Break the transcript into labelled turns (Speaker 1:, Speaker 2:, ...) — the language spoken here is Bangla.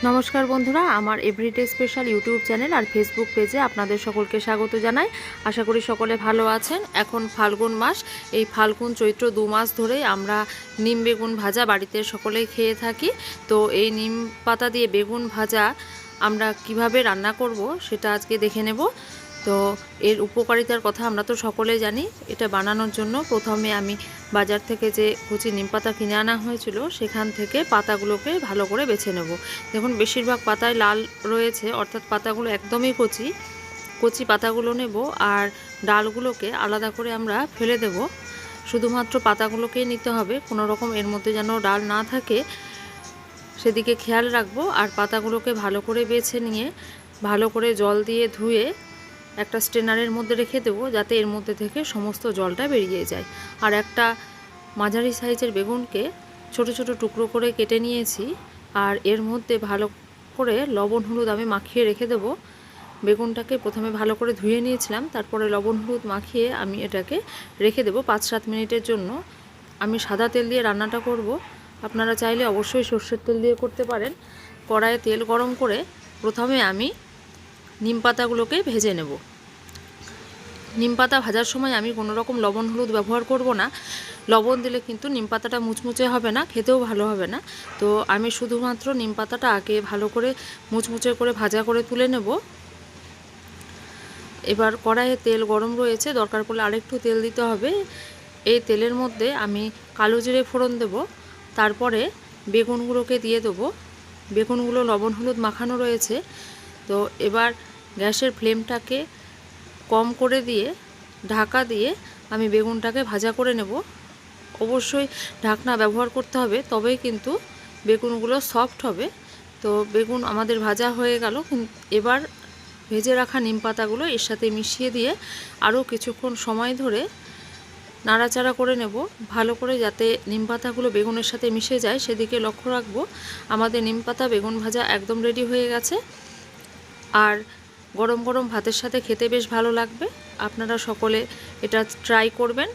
Speaker 1: নমস্কার বন্ধুরা, আমার এভরিডে স্পেশাল ইউটিউব চ্যানেল আর ফেসবুক পেজে আপনাদের সকলকে স্বাগত জানাই। আশা করি সকলে ভালো আছেন। এখন ফাল্গুন মাস, এই ফাল্গুন চৈত্র 2 মাস ধরেই আমরা নিম বেগুন ভাজা বাড়িতে সকলেই খেয়ে থাকি। তো এই নিম পাতা দিয়ে বেগুন ভাজা আমরা কিভাবে রান্না করব সেটা আজকে দেখে নেব। তো এর উপকারিতার কথা আমরা তো সকলেই জানি। এটা বানানোর জন্য প্রথমে আমি বাজার থেকে যে কচি নিম পাতা কিনে আনা হয়েছিল সেখান থেকে পাতাগুলোকে ভালো করে বেছে নেব। দেখুন, বেশিরভাগ পাতায় লাল রয়েছে, অর্থাৎ পাতাগুলো একদমই কচি। কচি পাতাগুলো নেব আর ডালগুলোকে আলাদা করে আমরা ফেলে দেব। শুধুমাত্র পাতাগুলোকেই নিতে হবে, কোনো রকম এর মধ্যে যেন ডাল না থাকে সেদিকে খেয়াল রাখবো। আর পাতাগুলোকে ভালো করে বেছে নিয়ে ভালো করে জল দিয়ে ধুয়ে একটা স্ট্রেনারের মধ্যে রেখে দেবো, যাতে এর মধ্যে থেকে সমস্ত জলটা বেরিয়ে যায়। আর একটা মাঝারি সাইজের বেগুনকে ছোট ছোট টুকরো করে কেটে নিয়েছি, আর এর মধ্যে ভালো করে লবণ হলুদ আমি মাখিয়ে রেখে দেবো। বেগুনটাকে প্রথমে ভালো করে ধুয়ে নিয়েছিলাম, তারপরে লবণ হলুদ মাখিয়ে আমি এটাকে রেখে দেবো 5-7 মিনিটের জন্য। আমি সাদা তেল দিয়ে রান্নাটা করব, আপনারা চাইলে অবশ্যই সর্ষের তেল দিয়ে করতে পারেন। কড়াইয়ে তেল গরম করে প্রথমে আমি নিম পাতাগুলোকে ভেজে নেব। নিম পাতা ভাজার সময় আমি কোনো রকম লবণ হলুদ ব্যবহার করব না। লবণ দিলে কিন্তু নিম পাতাটা মুচমুচে হবে না, খেতেও ভালো হবে না। তো আমি শুধুমাত্র নিম পাতাটা আগে ভালো করে মুচমুচে করে ভাজা করে তুলে নেব। এবার কড়াইয়ে তেল গরম রয়েছে, দরকার পড়লে আরেকটু তেল দিতে হবে। এই তেলের মধ্যে আমি কালো জিরে ফোড়ন দেব, তারপরে বেগুনগুলোকে দিয়ে দেবো। বেগুনগুলো লবণ হলুদ মাখানো রয়েছে। তো এবার গ্যাসের ফ্লেমটাকে কম করে দিয়ে ঢাকা দিয়ে আমি বেগুনটাকে ভাজা করে নেব। অবশ্যই ঢাকনা ব্যবহার করতে হবে, তবেই কিন্তু বেগুনগুলো সফট হবে। তো বেগুন আমাদের ভাজা হয়ে গেল। এবার ভেজে রাখা নিম পাতাগুলো এর সাথে মিশিয়ে দিয়ে আরও কিছুক্ষণ সময় ধরে নাড়াচাড়া করে নেব, ভালো করে যাতে নিম পাতাগুলো বেগুনের সাথে মিশে যায় সেদিকে লক্ষ্য রাখবো। আমাদের নিম পাতা বেগুন ভাজা একদম রেডি হয়ে গেছে। আর গরম গরম ভাতের সাথে খেতে বেশ ভালো লাগবে। আপনারা সকলে এটা ট্রাই করবেন।